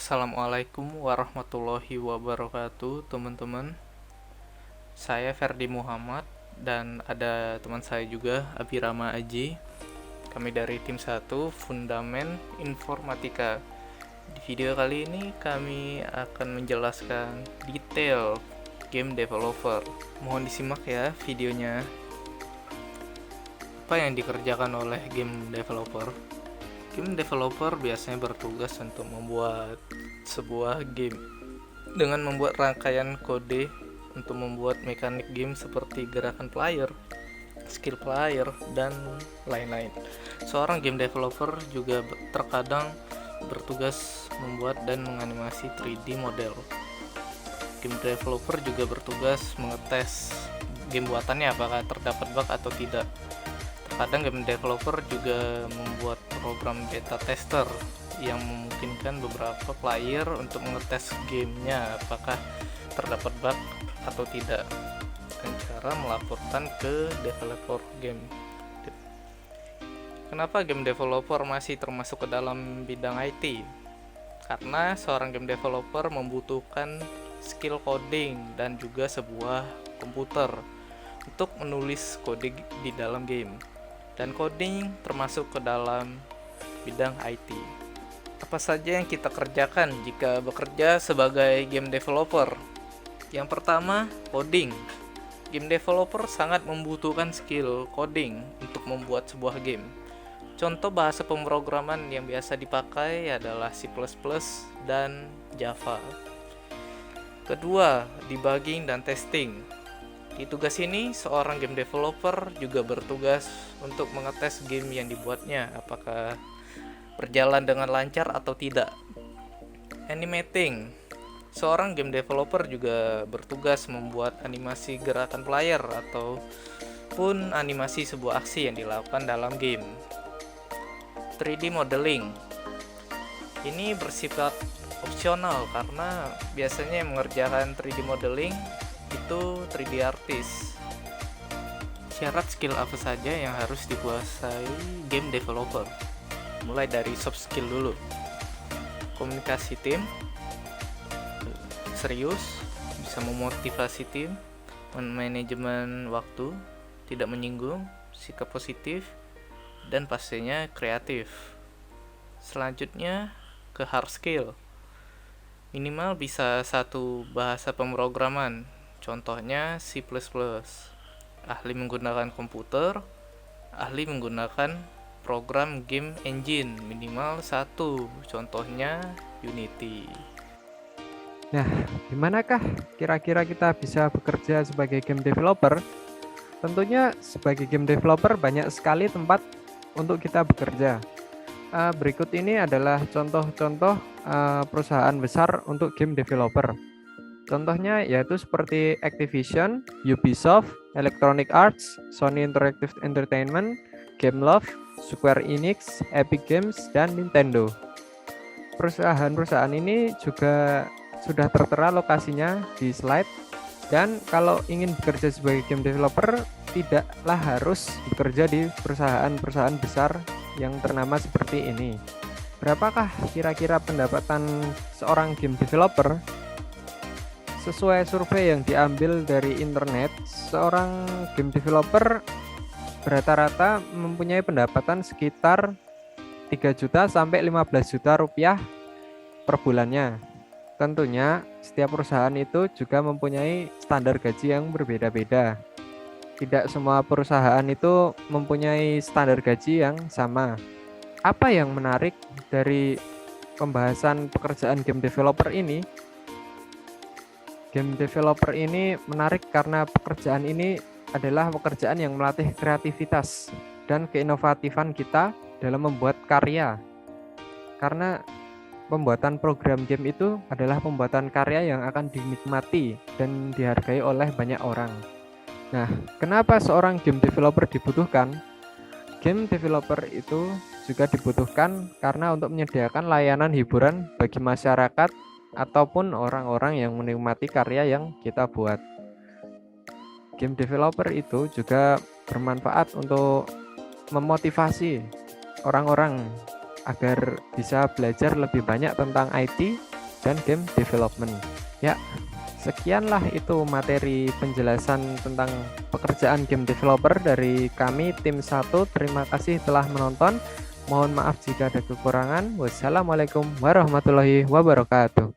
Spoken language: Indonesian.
Assalamualaikum warahmatullahi wabarakatuh, teman-teman. Saya Ferdi Muhammad dan ada teman saya juga, Abirama Aji. Kami dari tim 1 Fundamen Informatika. Di video kali ini kami akan menjelaskan detail game developer. Mohon disimak ya videonya. Apa yang dikerjakan oleh game developer? Game developer biasanya bertugas untuk membuat sebuah game dengan membuat rangkaian kode untuk membuat mekanik game seperti gerakan player, skill player, dan lain-lain. Seorang game developer juga terkadang bertugas membuat dan menganimasi 3D model. Game developer juga bertugas mengetes game buatannya apakah terdapat bug atau tidak. Terkadang game developer juga membuat program beta tester yang memungkinkan beberapa player untuk mengetes gamenya apakah terdapat bug atau tidak, dan cara melaporkan ke developer game. Kenapa game developer masih termasuk ke dalam bidang IT? Karena seorang game developer membutuhkan skill coding dan juga sebuah komputer untuk menulis kode di dalam game. Dan coding termasuk ke dalam bidang IT. Apa saja yang kita kerjakan jika bekerja sebagai game developer? Yang pertama, coding. Game developer sangat membutuhkan skill coding untuk membuat sebuah game. Contoh bahasa pemrograman yang biasa dipakai adalah C++ dan Java. Kedua, debugging dan testing. Di tugas ini, seorang game developer juga bertugas untuk mengetes game yang dibuatnya, apakah berjalan dengan lancar atau tidak. Animating. Seorang game developer juga bertugas membuat animasi gerakan player ataupun animasi sebuah aksi yang dilakukan dalam game. 3D modeling. Ini bersifat opsional karena biasanya yang mengerjakan 3D modeling itu 3D artist. Syarat skill apa saja yang harus dikuasai game developer? Mulai dari soft skill dulu. Komunikasi tim, serius, bisa memotivasi tim, manajemen waktu, tidak menyinggung, sikap positif, dan pastinya kreatif. Selanjutnya ke hard skill. Minimal bisa satu bahasa pemrograman. Contohnya C++, ahli menggunakan komputer, ahli menggunakan program game engine minimal satu, contohnya Unity. Nah, dimanakah kira-kira kita bisa bekerja sebagai game developer? Tentunya sebagai game developer banyak sekali tempat untuk kita bekerja. Berikut ini adalah contoh-contoh perusahaan besar untuk game developer. Contohnya yaitu seperti Activision, Ubisoft, Electronic Arts, Sony Interactive Entertainment, Gameloft, Square Enix, Epic Games, dan Nintendo. Perusahaan-perusahaan ini juga sudah tertera lokasinya di slide. Dan kalau ingin bekerja sebagai game developer, tidaklah harus bekerja di perusahaan-perusahaan besar yang ternama seperti ini. Berapakah kira-kira pendapatan seorang game developer? Sesuai survei yang diambil dari internet, seorang game developer rata-rata mempunyai pendapatan sekitar 3 juta sampai 15 juta rupiah per bulannya. Tentunya setiap perusahaan itu juga mempunyai standar gaji yang berbeda-beda. Tidak semua perusahaan itu mempunyai standar gaji yang sama. Apa yang menarik dari pembahasan pekerjaan game developer ini? Game developer ini menarik karena pekerjaan ini adalah pekerjaan yang melatih kreativitas dan keinovatifan kita dalam membuat karya. Karena pembuatan program game itu adalah pembuatan karya yang akan dinikmati dan dihargai oleh banyak orang. Nah, kenapa seorang game developer dibutuhkan? Game developer itu juga dibutuhkan karena untuk menyediakan layanan hiburan bagi masyarakat ataupun orang-orang yang menikmati karya yang kita buat. Game developer itu juga bermanfaat untuk memotivasi orang-orang agar bisa belajar lebih banyak tentang IT dan game development. Ya, sekianlah itu materi penjelasan tentang pekerjaan game developer dari kami tim 1. Terima kasih telah menonton. Mohon maaf jika ada kekurangan. Wassalamualaikum warahmatullahi wabarakatuh.